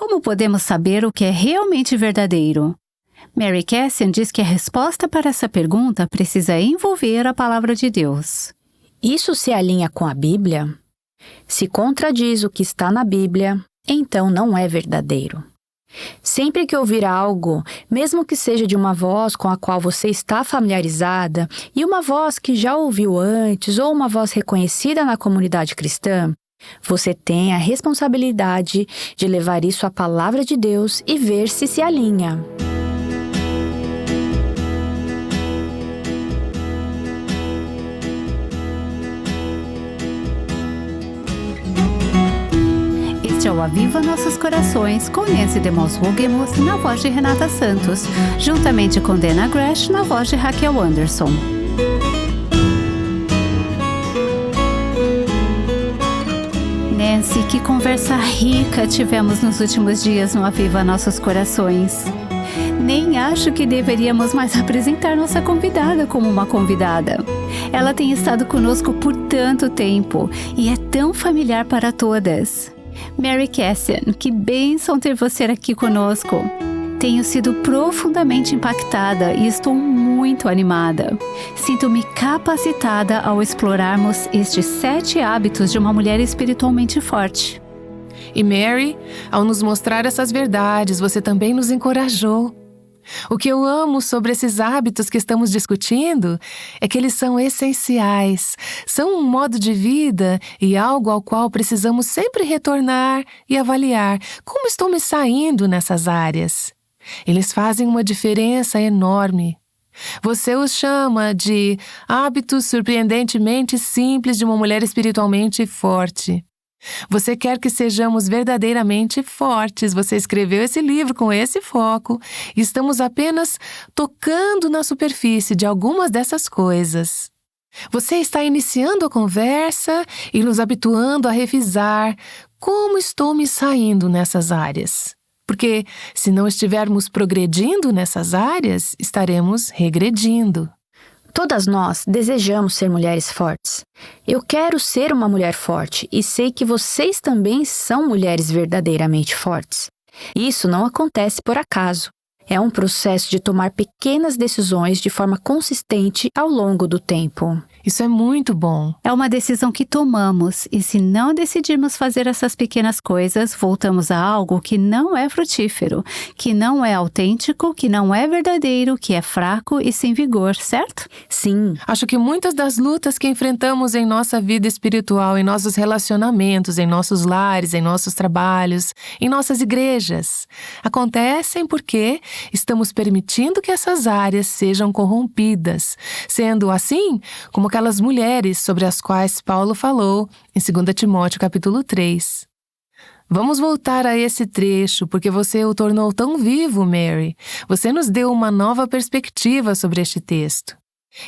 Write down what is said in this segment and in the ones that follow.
Como podemos saber o que é realmente verdadeiro? Mary Cassian diz que a resposta para essa pergunta precisa envolver a palavra de Deus. Isso se alinha com a Bíblia? Se contradiz o que está na Bíblia, então não é verdadeiro. Sempre que ouvir algo, mesmo que seja de uma voz com a qual você está familiarizada, e uma voz que já ouviu antes ou uma voz reconhecida na comunidade cristã, você tem a responsabilidade de levar isso à palavra de Deus e ver se alinha. Este é o Aviva Nossos Corações, com Nancy DeMoss Wogemuth na voz de Renata Santos, juntamente com Dana Gresh na voz de Raquel Anderson. Nancy, que conversa rica tivemos nos últimos dias no Aviva Nossos Corações. Nem acho que deveríamos mais apresentar nossa convidada como uma convidada. Ela tem estado conosco por tanto tempo e é tão familiar para todas. Mary Cassian, que bênção ter você aqui conosco. Tenho sido profundamente impactada e estou muito animada. Sinto-me capacitada ao explorarmos estes 7 hábitos de uma mulher espiritualmente forte. E Mary, ao nos mostrar essas verdades, você também nos encorajou. O que eu amo sobre esses hábitos que estamos discutindo é que eles são essenciais, são um modo de vida e algo ao qual precisamos sempre retornar e avaliar como estou me saindo nessas áreas. Eles fazem uma diferença enorme. Você os chama de hábitos surpreendentemente simples de uma mulher espiritualmente forte. Você quer que sejamos verdadeiramente fortes. Você escreveu esse livro com esse foco e estamos apenas tocando na superfície de algumas dessas coisas. Você está iniciando a conversa e nos habituando a revisar como estou me saindo nessas áreas. Porque se não estivermos progredindo nessas áreas, estaremos regredindo. Todas nós desejamos ser mulheres fortes. Eu quero ser uma mulher forte e sei que vocês também são mulheres verdadeiramente fortes. Isso não acontece por acaso. É um processo de tomar pequenas decisões de forma consistente ao longo do tempo. Isso é muito bom. É uma decisão que tomamos e se não decidirmos fazer essas pequenas coisas, voltamos a algo que não é frutífero, que não é autêntico, que não é verdadeiro, que é fraco e sem vigor, certo? Sim. Acho que muitas das lutas que enfrentamos em nossa vida espiritual, em nossos relacionamentos, em nossos lares, em nossos trabalhos, em nossas igrejas, acontecem porque estamos permitindo que essas áreas sejam corrompidas, sendo assim como aquelas mulheres sobre as quais Paulo falou em 2 Timóteo capítulo 3. Vamos voltar a esse trecho, porque você o tornou tão vivo, Mary. Você nos deu uma nova perspectiva sobre este texto.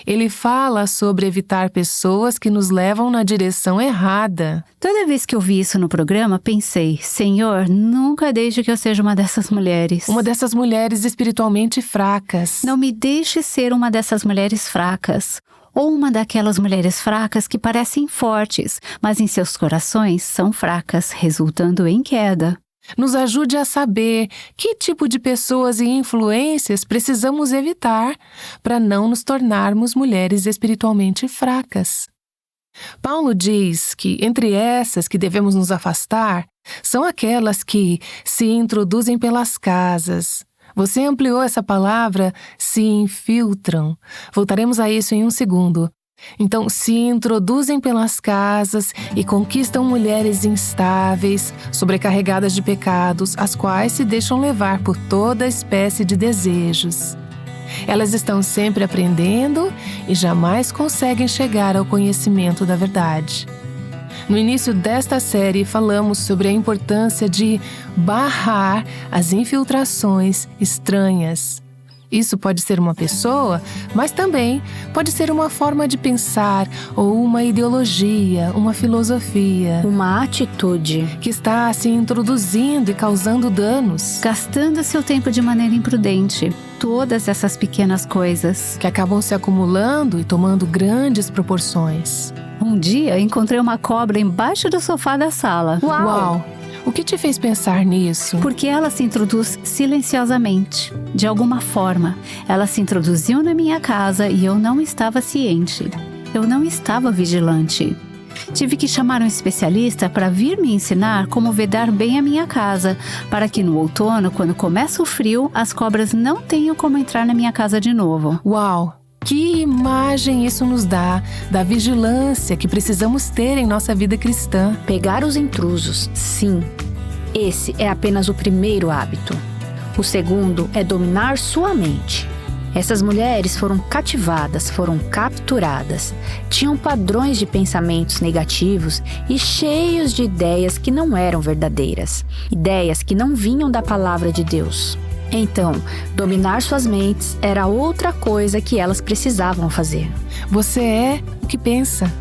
Ele fala sobre evitar pessoas que nos levam na direção errada. Toda vez que eu vi isso no programa, pensei, Senhor, nunca deixe que eu seja uma dessas mulheres. Uma dessas mulheres espiritualmente fracas. Não me deixe ser uma dessas mulheres fracas. Ou uma daquelas mulheres fracas que parecem fortes, mas em seus corações são fracas, resultando em queda. Nos ajude a saber que tipo de pessoas e influências precisamos evitar para não nos tornarmos mulheres espiritualmente fracas. Paulo diz que entre essas que devemos nos afastar são aquelas que se introduzem pelas casas. Você ampliou essa palavra, se infiltram. Voltaremos a isso em um segundo. Então, se introduzem pelas casas e conquistam mulheres instáveis, sobrecarregadas de pecados, as quais se deixam levar por toda espécie de desejos. Elas estão sempre aprendendo e jamais conseguem chegar ao conhecimento da verdade. No início desta série, falamos sobre a importância de barrar as infiltrações estranhas. Isso pode ser uma pessoa, mas também pode ser uma forma de pensar ou uma ideologia, uma filosofia. Uma atitude que está se introduzindo e causando danos. Gastando seu tempo de maneira imprudente. Todas essas pequenas coisas que acabam se acumulando e tomando grandes proporções. Um dia encontrei uma cobra embaixo do sofá da sala. Uau! O que te fez pensar nisso? Porque ela se introduz silenciosamente. De alguma forma, ela se introduziu na minha casa e eu não estava ciente. Eu não estava vigilante. Tive que chamar um especialista para vir me ensinar como vedar bem a minha casa, para que no outono, quando começa o frio, as cobras não tenham como entrar na minha casa de novo. Uau! Que imagem isso nos dá da vigilância que precisamos ter em nossa vida cristã. Pegar os intrusos, sim. Esse é apenas o primeiro hábito. O segundo é dominar sua mente. Essas mulheres foram cativadas, foram capturadas, tinham padrões de pensamentos negativos e cheios de ideias que não eram verdadeiras, ideias que não vinham da palavra de Deus. Então, dominar suas mentes era outra coisa que elas precisavam fazer. Você é o que pensa.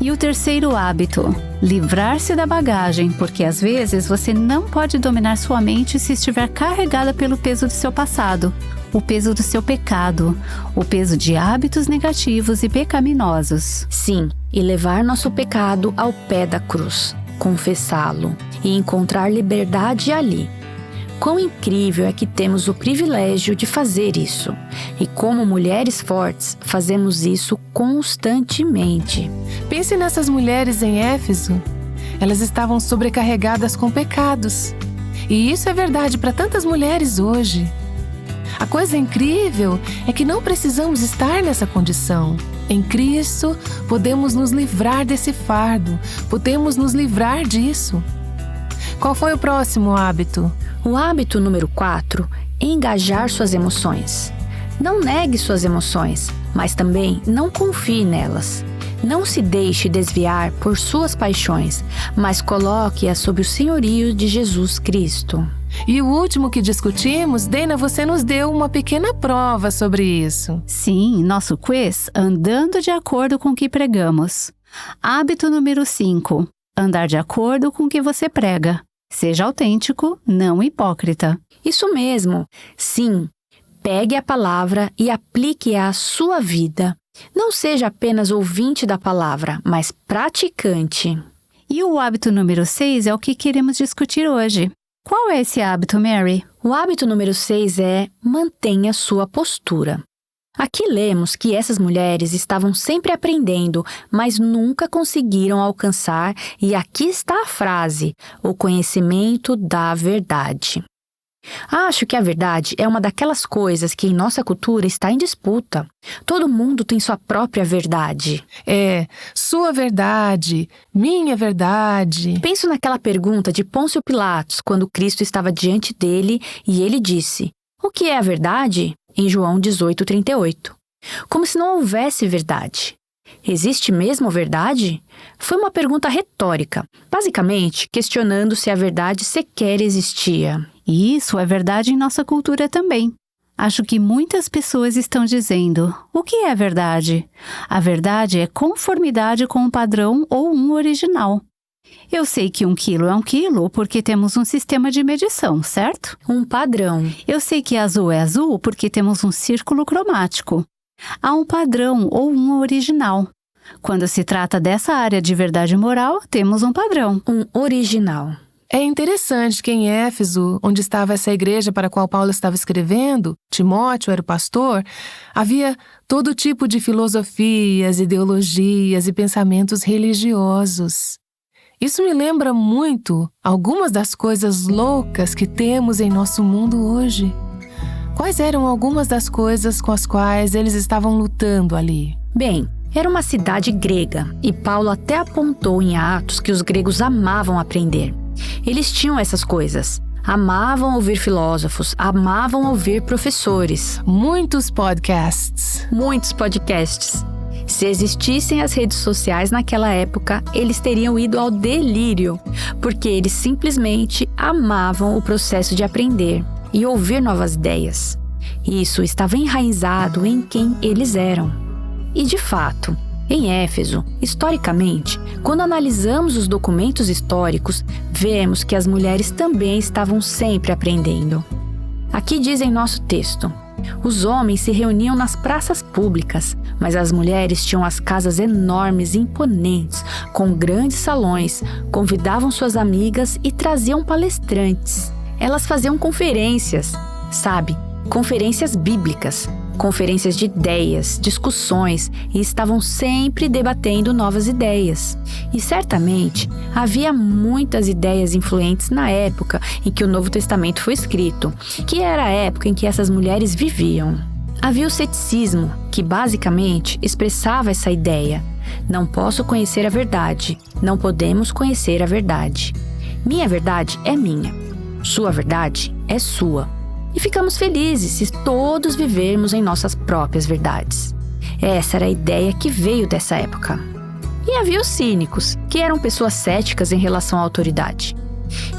E o terceiro hábito, livrar-se da bagagem, porque às vezes você não pode dominar sua mente se estiver carregada pelo peso do seu passado, o peso do seu pecado, o peso de hábitos negativos e pecaminosos. Sim, e levar nosso pecado ao pé da cruz, confessá-lo e encontrar liberdade ali. Quão incrível é que temos o privilégio de fazer isso. E como mulheres fortes, fazemos isso constantemente. Pense nessas mulheres em Éfeso. Elas estavam sobrecarregadas com pecados. E isso é verdade para tantas mulheres hoje. A coisa incrível é que não precisamos estar nessa condição. Em Cristo, podemos nos livrar desse fardo, podemos nos livrar disso. Qual foi o próximo hábito? O hábito número 4, engajar suas emoções. Não negue suas emoções, mas também não confie nelas. Não se deixe desviar por suas paixões, mas coloque-as sob o senhorio de Jesus Cristo. E o último que discutimos, Dana, você nos deu uma pequena prova sobre isso. Sim, nosso quiz, andando de acordo com o que pregamos. Hábito número 5, andar de acordo com o que você prega. Seja autêntico, não hipócrita. Isso mesmo. Sim, pegue a palavra e aplique-a à sua vida. Não seja apenas ouvinte da palavra, mas praticante. E o hábito número 6 é o que queremos discutir hoje. Qual é esse hábito, Mary? O hábito número 6 é mantenha sua postura. Aqui lemos que essas mulheres estavam sempre aprendendo, mas nunca conseguiram alcançar, e aqui está a frase, o conhecimento da verdade. Acho que a verdade é uma daquelas coisas que em nossa cultura está em disputa. Todo mundo tem sua própria verdade. É, sua verdade, minha verdade. Penso naquela pergunta de Pôncio Pilatos, quando Cristo estava diante dele e ele disse, o que é a verdade? Em João 18:38. Como se não houvesse verdade. Existe mesmo verdade? Foi uma pergunta retórica, basicamente questionando se a verdade sequer existia. E isso é verdade em nossa cultura também. Acho que muitas pessoas estão dizendo, o que é verdade? A verdade é conformidade com um padrão ou um original. Eu sei que 1 quilo é 1 quilo porque temos um sistema de medição, certo? Um padrão. Eu sei que azul é azul porque temos um círculo cromático. Há um padrão ou um original. Quando se trata dessa área de verdade moral, temos um padrão. Um original. É interessante que em Éfeso, onde estava essa igreja para a qual Paulo estava escrevendo, Timóteo era o pastor, havia todo tipo de filosofias, ideologias e pensamentos religiosos. Isso me lembra muito algumas das coisas loucas que temos em nosso mundo hoje. Quais eram algumas das coisas com as quais eles estavam lutando ali? Bem, era uma cidade grega e Paulo até apontou em Atos que os gregos amavam aprender. Eles tinham essas coisas. Amavam ouvir filósofos, amavam ouvir professores. Muitos podcasts. Se existissem as redes sociais naquela época, eles teriam ido ao delírio, porque eles simplesmente amavam o processo de aprender e ouvir novas ideias. Isso estava enraizado em quem eles eram. E de fato, em Éfeso, historicamente, quando analisamos os documentos históricos, vemos que as mulheres também estavam sempre aprendendo. Aqui diz em nosso texto, Os homens se reuniam nas praças públicas, mas as mulheres tinham as casas enormes e imponentes, com grandes salões, convidavam suas amigas e traziam palestrantes. Elas faziam conferências, sabe? Conferências bíblicas, conferências de ideias, discussões, e estavam sempre debatendo novas ideias. E certamente havia muitas ideias influentes na época em que o Novo Testamento foi escrito, que era a época em que essas mulheres viviam. Havia o ceticismo, que basicamente expressava essa ideia: não posso conhecer a verdade, não podemos conhecer a verdade. Minha verdade é minha, sua verdade é sua. E ficamos felizes se todos vivermos em nossas próprias verdades. Essa era a ideia que veio dessa época. E havia os cínicos, que eram pessoas céticas em relação à autoridade.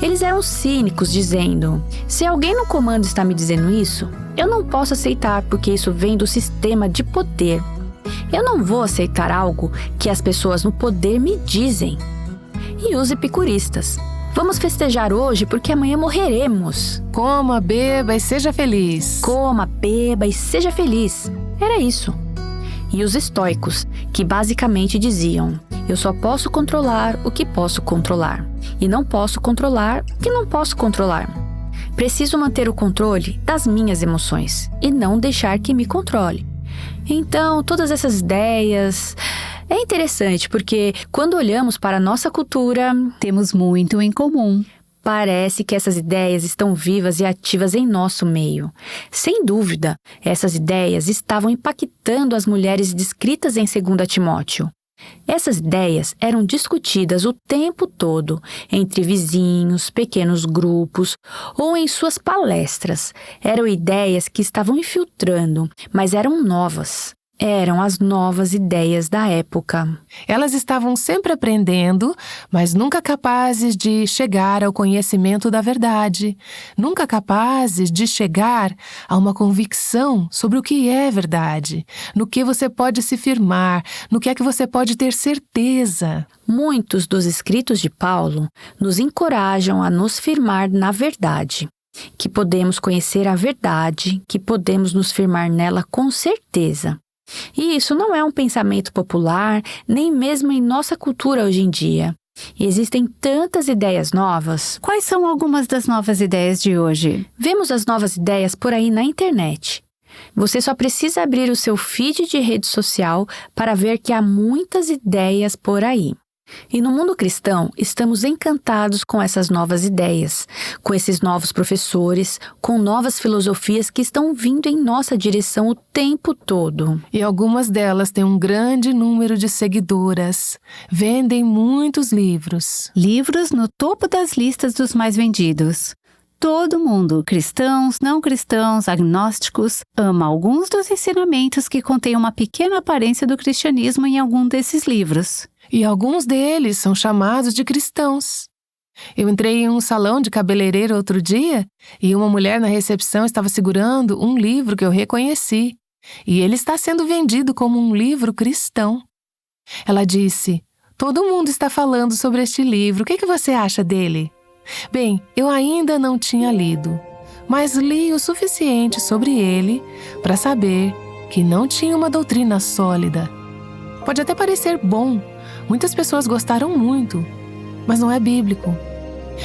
Eles eram cínicos, dizendo: se alguém no comando está me dizendo isso, eu não posso aceitar porque isso vem do sistema de poder. Eu não vou aceitar algo que as pessoas no poder me dizem. E os epicuristas: vamos festejar hoje porque amanhã morreremos. Coma, beba e seja feliz. Coma, beba e seja feliz. Era isso. E os estoicos, que basicamente diziam: eu só posso controlar o que posso controlar. E não posso controlar o que não posso controlar. Preciso manter o controle das minhas emoções e não deixar que me controle. Então, todas essas ideias... É interessante porque, quando olhamos para a nossa cultura, Temos muito em comum. parece que essas ideias estão vivas e ativas em nosso meio. Sem dúvida, essas ideias estavam impactando as mulheres descritas em 2 Timóteo. Essas ideias eram discutidas o tempo todo, entre vizinhos, pequenos grupos ou em suas palestras. Eram ideias que estavam infiltrando, mas eram novas. Eram as novas ideias da época. Elas estavam sempre aprendendo, mas nunca capazes de chegar ao conhecimento da verdade, nunca capazes de chegar a uma convicção sobre o que é verdade, no que você pode se firmar, no que é que você pode ter certeza. Muitos dos escritos de Paulo nos encorajam a nos firmar na verdade, que podemos conhecer a verdade, que podemos nos firmar nela com certeza. E isso não é um pensamento popular, nem mesmo em nossa cultura hoje em dia. Existem tantas ideias novas. Quais são algumas das novas ideias de hoje? Vemos as novas ideias por aí na internet. Você só precisa abrir o seu feed de rede social para ver que há muitas ideias por aí. E no mundo cristão, estamos encantados com essas novas ideias, com esses novos professores, com novas filosofias que estão vindo em nossa direção o tempo todo. E algumas delas têm um grande número de seguidoras, vendem muitos livros. Livros no topo das listas dos mais vendidos. Todo mundo, cristãos, não cristãos, agnósticos, ama alguns dos ensinamentos que contêm uma pequena aparência do cristianismo em algum desses livros. E alguns deles são chamados de cristãos. Eu entrei em um salão de cabeleireiro outro dia e uma mulher na recepção estava segurando um livro que eu reconheci. E ele está sendo vendido como um livro cristão. Ela disse: todo mundo está falando sobre este livro, o que você acha dele? Bem, eu ainda não tinha lido, mas li o suficiente sobre ele para saber que não tinha uma doutrina sólida. Pode até parecer bom, muitas pessoas gostaram muito, mas não é bíblico.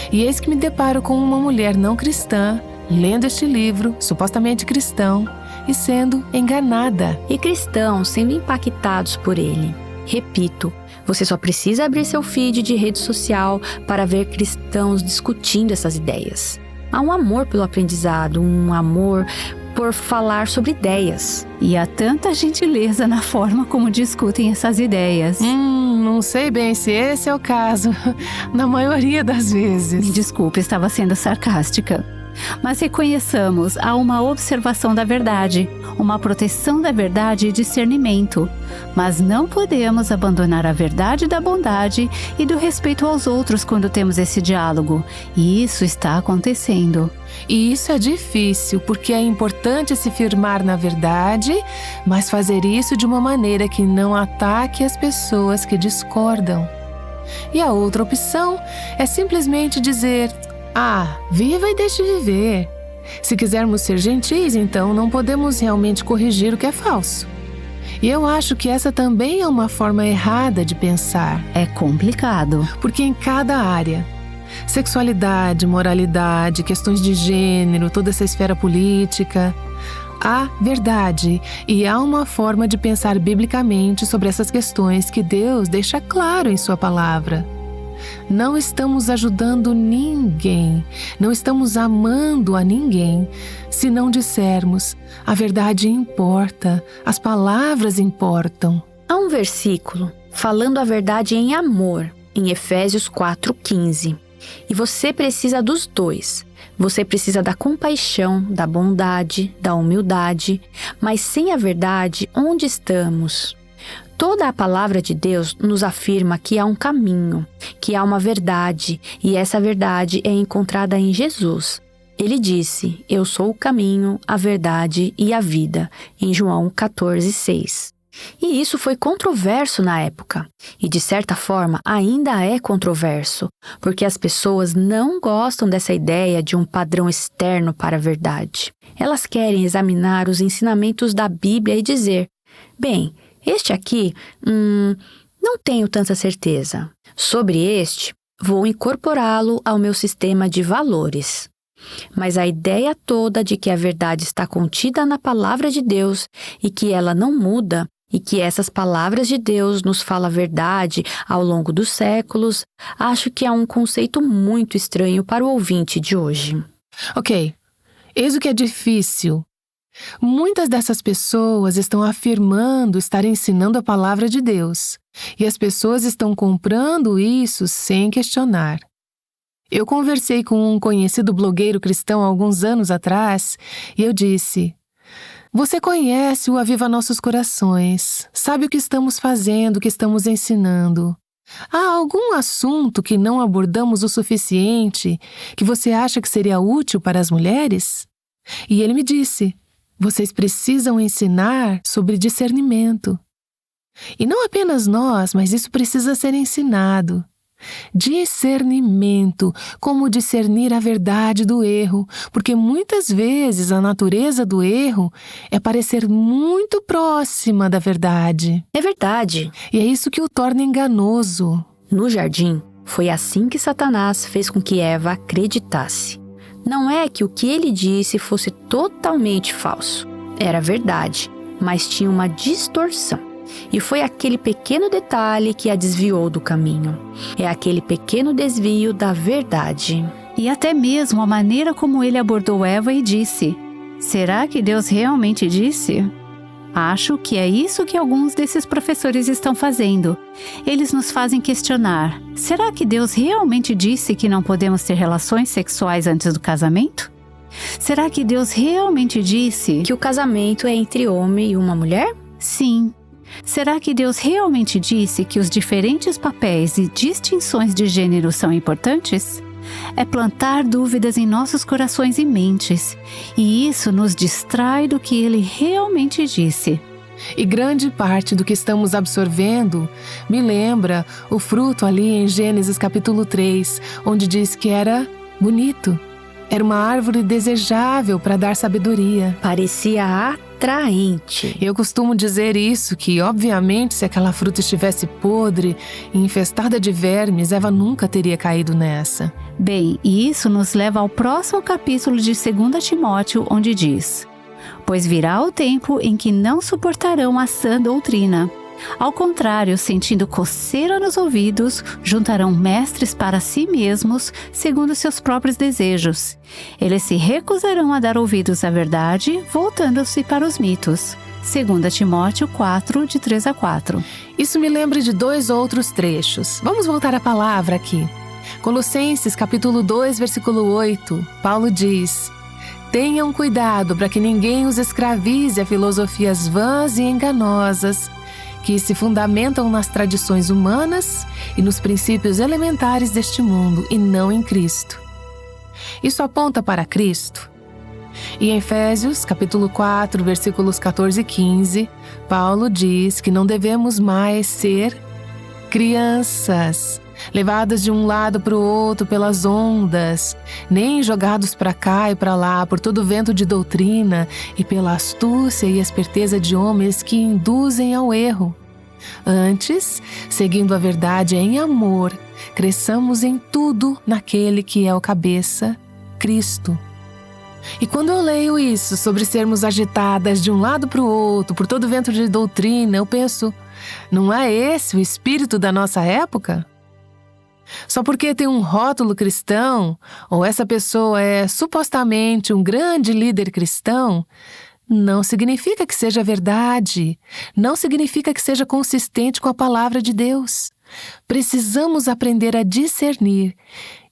E eis que me deparo com uma mulher não cristã, lendo este livro, supostamente cristão, e sendo enganada. E cristãos sendo impactados por ele. Repito, você só precisa abrir seu feed de rede social para ver cristãos discutindo essas ideias. Há um amor pelo aprendizado, um amor por falar sobre ideias. E há tanta gentileza na forma como discutem essas ideias. Não sei bem se esse é o caso, na maioria das vezes. Me desculpe, estava sendo sarcástica. Mas reconheçamos, há uma observação da verdade, uma proteção da verdade e discernimento. Mas não podemos abandonar a verdade da bondade e do respeito aos outros quando temos esse diálogo. E isso está acontecendo. E isso é difícil, porque é importante se firmar na verdade, mas fazer isso de uma maneira que não ataque as pessoas que discordam. E a outra opção é simplesmente dizer: viva e deixe viver. Se quisermos ser gentis, então não podemos realmente corrigir o que é falso. E eu acho que essa também é uma forma errada de pensar. É complicado. Porque em cada área, sexualidade, moralidade, questões de gênero, toda essa esfera política, há verdade e há uma forma de pensar biblicamente sobre essas questões que Deus deixa claro em sua palavra. Não estamos ajudando ninguém, não estamos amando a ninguém, se não dissermos: a verdade importa, as palavras importam. Há um versículo falando a verdade em amor, em Efésios 4:15. E você precisa dos dois. Você precisa da compaixão, da bondade, da humildade, mas sem a verdade, onde estamos? Toda a palavra de Deus nos afirma que há um caminho, que há uma verdade, e essa verdade é encontrada em Jesus. Ele disse: eu sou o caminho, a verdade e a vida, em João 14:6. E isso foi controverso na época, e de certa forma ainda é controverso, porque as pessoas não gostam dessa ideia de um padrão externo para a verdade. Elas querem examinar os ensinamentos da Bíblia e dizer: bem, este aqui, não tenho tanta certeza. Sobre este, vou incorporá-lo ao meu sistema de valores. Mas a ideia toda de que a verdade está contida na palavra de Deus e que ela não muda, e que essas palavras de Deus nos falam a verdade ao longo dos séculos, acho que é um conceito muito estranho para o ouvinte de hoje. Ok, eis o que é difícil. Muitas dessas pessoas estão afirmando estar ensinando a palavra de Deus, e as pessoas estão comprando isso sem questionar. Eu conversei com um conhecido blogueiro cristão há alguns anos atrás, e eu disse: você conhece o Aviva Nossos Corações, sabe o que estamos fazendo, o que estamos ensinando. Há algum assunto que não abordamos o suficiente que você acha que seria útil para as mulheres? E ele me disse: vocês precisam ensinar sobre discernimento. E não apenas nós, mas isso precisa ser ensinado. Discernimento, como discernir a verdade do erro, porque muitas vezes a natureza do erro é parecer muito próxima da verdade. É verdade. E é isso que o torna enganoso. No jardim, foi assim que Satanás fez com que Eva acreditasse. Não é que o que ele disse fosse totalmente falso. Era verdade, mas tinha uma distorção. E foi aquele pequeno detalhe que a desviou do caminho. É aquele pequeno desvio da verdade. E até mesmo a maneira como ele abordou Eva e disse: será que Deus realmente disse? Acho que é isso que alguns desses professores estão fazendo. Eles nos fazem questionar: será que Deus realmente disse que não podemos ter relações sexuais antes do casamento? Será que Deus realmente disse que o casamento é entre homem e uma mulher? Sim. Será que Deus realmente disse que os diferentes papéis e distinções de gênero são importantes? É plantar dúvidas em nossos corações e mentes, e isso nos distrai do que Ele realmente disse. E grande parte do que estamos absorvendo me lembra o fruto ali em Gênesis capítulo 3, onde diz que era bonito. Era uma árvore desejável para dar sabedoria. Parecia atraente. Eu costumo dizer isso, que obviamente se aquela fruta estivesse podre e infestada de vermes, Eva nunca teria caído nessa. Bem, e isso nos leva ao próximo capítulo de 2 Timóteo, onde diz: pois virá o tempo em que não suportarão a sã doutrina. Ao contrário, sentindo coceira nos ouvidos, juntarão mestres para si mesmos, segundo seus próprios desejos. Eles se recusarão a dar ouvidos à verdade, voltando-se para os mitos. 2 Timóteo 4, de 3-4. Isso me lembra de 2 outros trechos. Vamos voltar à palavra aqui. Colossenses capítulo 2, versículo 8, Paulo diz: tenham cuidado para que ninguém os escravize a filosofias vãs e enganosas, que se fundamentam nas tradições humanas e nos princípios elementares deste mundo, e não em Cristo. Isso aponta para Cristo. E em Efésios, capítulo 4, versículos 14 e 15, Paulo diz que não devemos mais ser crianças, levados de um lado para o outro pelas ondas, nem jogados para cá e para lá por todo vento de doutrina e pela astúcia e esperteza de homens que induzem ao erro. Antes, seguindo a verdade em amor, cresçamos em tudo naquele que é o cabeça, Cristo. E quando eu leio isso sobre sermos agitadas de um lado para o outro por todo vento de doutrina, eu penso, não é esse o espírito da nossa época? Só porque tem um rótulo cristão, ou essa pessoa é supostamente um grande líder cristão, não significa que seja verdade, não significa que seja consistente com a palavra de Deus. Precisamos aprender a discernir.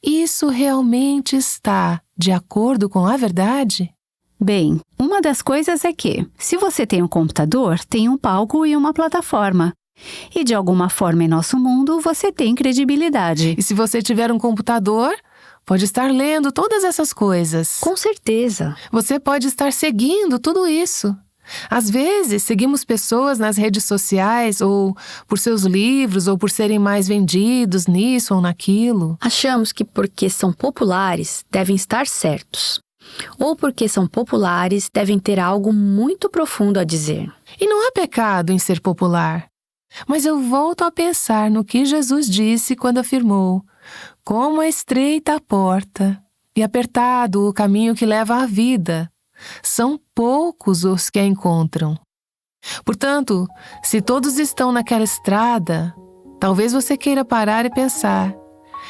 Isso realmente está de acordo com a verdade? Bem, uma das coisas é que, se você tem um computador, tem um palco e uma plataforma. E de alguma forma em nosso mundo, você tem credibilidade. E se você tiver um computador, pode estar lendo todas essas coisas. Com certeza. Você pode estar seguindo tudo isso. Às vezes, seguimos pessoas nas redes sociais, ou por seus livros, ou por serem mais vendidos nisso ou naquilo. Achamos que porque são populares, devem estar certos. Ou porque são populares, devem ter algo muito profundo a dizer. E não há pecado em ser popular. Mas eu volto a pensar no que Jesus disse quando afirmou: como é estreita a porta e apertado o caminho que leva à vida. São poucos os que a encontram. Portanto, se todos estão naquela estrada, talvez você queira parar e pensar: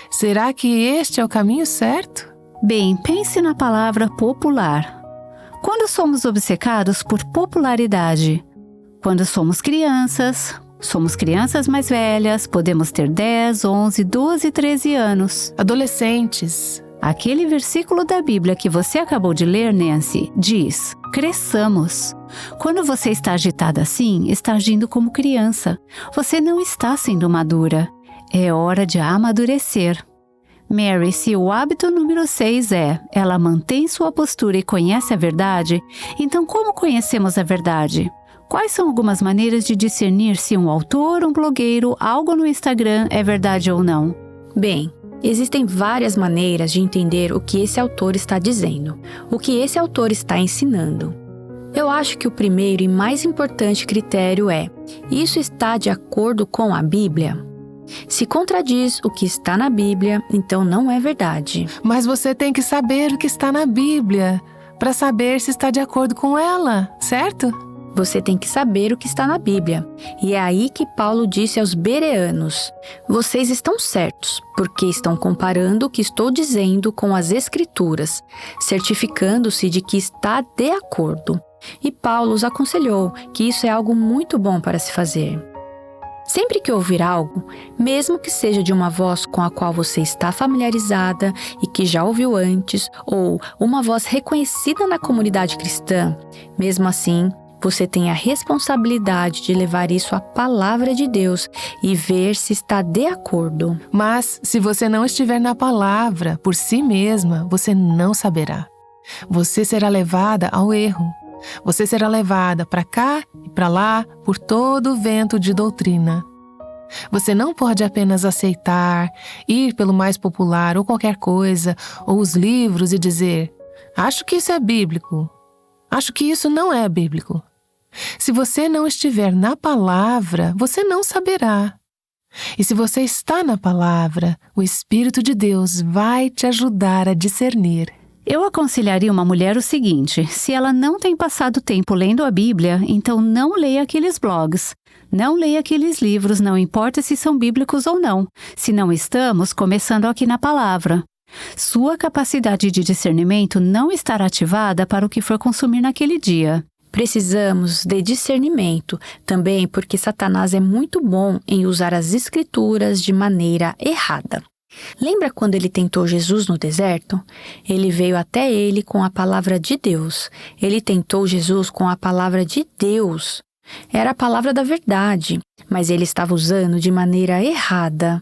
será que este é o caminho certo? Bem, pense na palavra popular. Quando somos obcecados por popularidade? Quando somos crianças mais velhas, podemos ter 10, 11, 12, 13 anos. Adolescentes. Aquele versículo da Bíblia que você acabou de ler, Nancy, diz: cresçamos. Quando você está agitada assim, está agindo como criança. Você não está sendo madura. É hora de amadurecer. Mary, se o hábito número 6 é: ela mantém sua postura e conhece a verdade, então como conhecemos a verdade? Quais são algumas maneiras de discernir se um autor, um blogueiro, algo no Instagram é verdade ou não? Bem, existem várias maneiras de entender o que esse autor está dizendo, o que esse autor está ensinando. Eu acho que o primeiro e mais importante critério é: isso está de acordo com a Bíblia? Se contradiz o que está na Bíblia, então não é verdade. Mas você tem que saber o que está na Bíblia para saber se está de acordo com ela, certo? Você tem que saber o que está na Bíblia. E é aí que Paulo disse aos bereanos: vocês estão certos, porque estão comparando o que estou dizendo com as Escrituras, certificando-se de que está de acordo. E Paulo os aconselhou que isso é algo muito bom para se fazer. Sempre que ouvir algo, mesmo que seja de uma voz com a qual você está familiarizada e que já ouviu antes, ou uma voz reconhecida na comunidade cristã, mesmo assim, você tem a responsabilidade de levar isso à palavra de Deus e ver se está de acordo. Mas, se você não estiver na palavra por si mesma, você não saberá. Você será levada ao erro. Você será levada para cá e para lá por todo o vento de doutrina. Você não pode apenas aceitar, ir pelo mais popular ou qualquer coisa, ou os livros e dizer: acho que isso é bíblico. Acho que isso não é bíblico. Se você não estiver na palavra, você não saberá. E se você está na palavra, o Espírito de Deus vai te ajudar a discernir. Eu aconselharia uma mulher o seguinte: se ela não tem passado tempo lendo a Bíblia, então não leia aqueles blogs. Não leia aqueles livros, não importa se são bíblicos ou não, se não estamos começando aqui na palavra. Sua capacidade de discernimento não estará ativada para o que for consumir naquele dia. Precisamos de discernimento, também porque Satanás é muito bom em usar as Escrituras de maneira errada. Lembra quando ele tentou Jesus no deserto? Ele veio até ele com a palavra de Deus. Ele tentou Jesus com a palavra de Deus. Era a palavra da verdade, mas ele estava usando de maneira errada.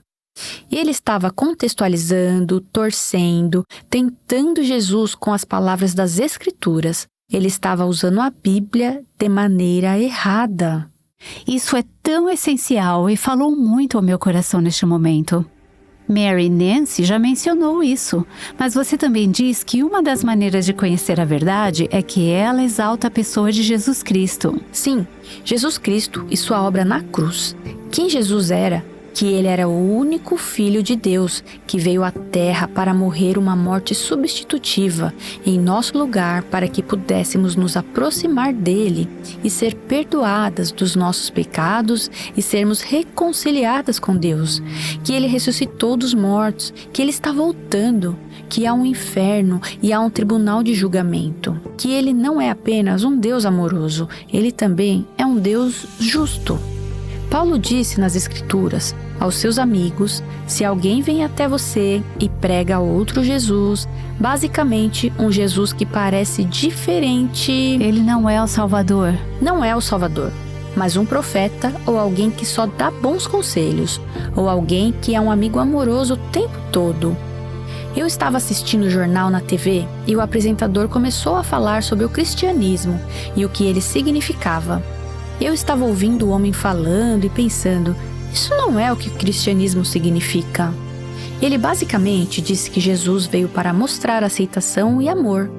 Ele estava contextualizando, torcendo, tentando Jesus com as palavras das Escrituras. Ele estava usando a Bíblia de maneira errada. Isso é tão essencial e falou muito ao meu coração neste momento. Mary Nancy já mencionou isso, mas você também diz que uma das maneiras de conhecer a verdade é que ela exalta a pessoa de Jesus Cristo. Sim, Jesus Cristo e sua obra na cruz. Quem Jesus era? Que ele era o único Filho de Deus que veio à Terra para morrer uma morte substitutiva em nosso lugar para que pudéssemos nos aproximar dele e ser perdoadas dos nossos pecados e sermos reconciliadas com Deus. Que ele ressuscitou dos mortos, que ele está voltando, que há um inferno e há um tribunal de julgamento. Que ele não é apenas um Deus amoroso, ele também é um Deus justo. Paulo disse nas Escrituras aos seus amigos: se alguém vem até você e prega outro Jesus, basicamente um Jesus que parece diferente, ele não é o Salvador. Não é o Salvador, mas um profeta ou alguém que só dá bons conselhos, ou alguém que é um amigo amoroso o tempo todo. Eu estava assistindo o jornal na TV e o apresentador começou a falar sobre o cristianismo e o que ele significava. Eu estava ouvindo o homem falando e pensando: isso não é o que o cristianismo significa. Ele basicamente disse que Jesus veio para mostrar aceitação e amor.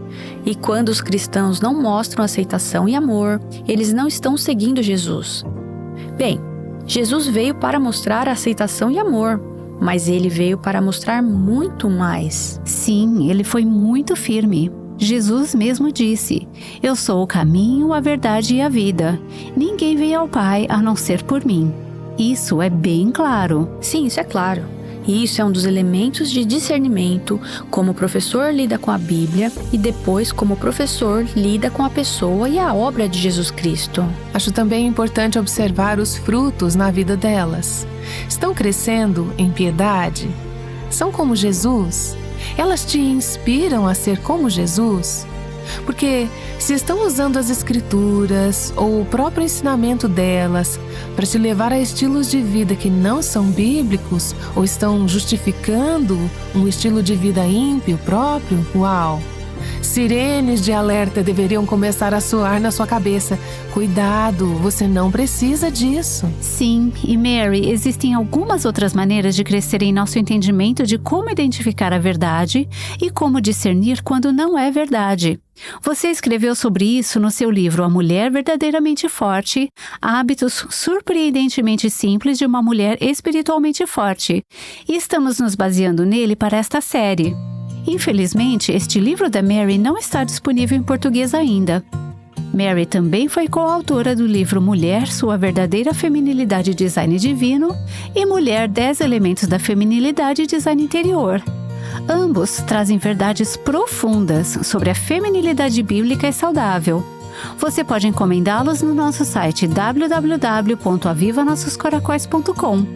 E quando os cristãos não mostram aceitação e amor, eles não estão seguindo Jesus. Bem, Jesus veio para mostrar aceitação e amor, mas ele veio para mostrar muito mais. Sim, ele foi muito firme. Jesus mesmo disse: eu sou o caminho, a verdade e a vida. Ninguém vem ao Pai a não ser por mim. Isso é bem claro. Sim, isso é claro. E isso é um dos elementos de discernimento, como o professor lida com a Bíblia e depois como o professor lida com a pessoa e a obra de Jesus Cristo. Acho também importante observar os frutos na vida delas. Estão crescendo em piedade? São como Jesus? Elas te inspiram a ser como Jesus? Porque se estão usando as Escrituras ou o próprio ensinamento delas para te levar a estilos de vida que não são bíblicos ou estão justificando um estilo de vida ímpio próprio, uau! Sirenes de alerta deveriam começar a soar na sua cabeça. Cuidado, você não precisa disso. Sim, e Mary, existem algumas outras maneiras de crescer em nosso entendimento de como identificar a verdade e como discernir quando não é verdade. Você escreveu sobre isso no seu livro A Mulher Verdadeiramente Forte, Hábitos Surpreendentemente Simples de uma Mulher Espiritualmente Forte, e estamos nos baseando nele para esta série. Infelizmente, este livro da Mary não está disponível em português ainda. Mary também foi coautora do livro Mulher, Sua Verdadeira Feminilidade e Design Divino e Mulher, 10 Elementos da Feminilidade e Design Interior. Ambos trazem verdades profundas sobre a feminilidade bíblica e saudável. Você pode encomendá-los no nosso site www.avivanossoscoracóis.com.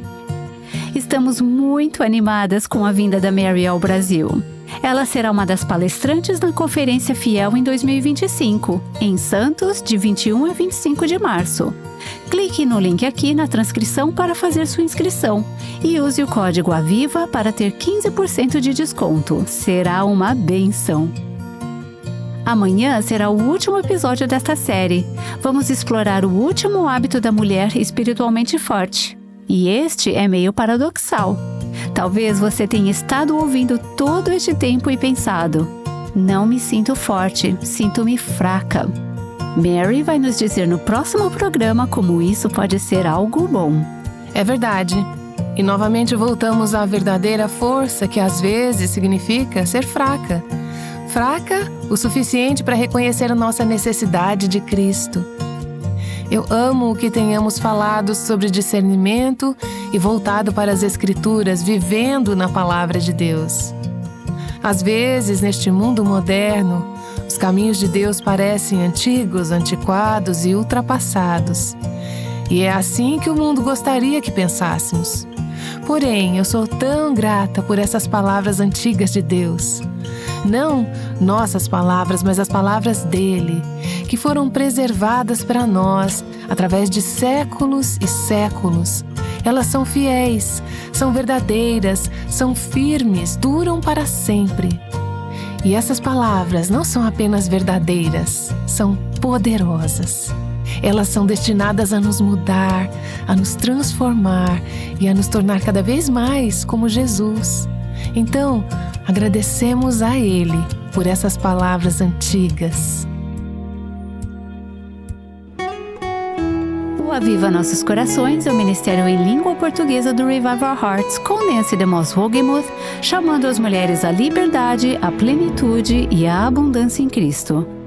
Estamos muito animadas com a vinda da Mary ao Brasil. Ela será uma das palestrantes na Conferência Fiel em 2025, em Santos, de 21 a 25 de março. Clique no link aqui na transcrição para fazer sua inscrição e use o código AVIVA para ter 15% de desconto. Será uma bênção! Amanhã será o último episódio desta série. Vamos explorar o último hábito da mulher espiritualmente forte. E este é meio paradoxal. Talvez você tenha estado ouvindo todo este tempo e pensado: não me sinto forte, sinto-me fraca. Mary vai nos dizer no próximo programa como isso pode ser algo bom. É verdade. E novamente voltamos à verdadeira força, que às vezes significa ser fraca. Fraca o suficiente para reconhecer a nossa necessidade de Cristo. Eu amo que tenhamos falado sobre discernimento e voltado para as Escrituras, vivendo na Palavra de Deus. Às vezes, neste mundo moderno, os caminhos de Deus parecem antigos, antiquados e ultrapassados. E é assim que o mundo gostaria que pensássemos. Porém, eu sou tão grata por essas palavras antigas de Deus. Não nossas palavras, mas as palavras dele, que foram preservadas para nós através de séculos e séculos. Elas são fiéis, são verdadeiras, são firmes, duram para sempre. E essas palavras não são apenas verdadeiras, são poderosas. Elas são destinadas a nos mudar, a nos transformar e a nos tornar cada vez mais como Jesus. Então, agradecemos a Ele por essas palavras antigas. O Aviva Nossos Corações é o ministério em língua portuguesa do Revive Our Hearts com Nancy DeMoss Wogemuth, chamando as mulheres à liberdade, à plenitude e à abundância em Cristo.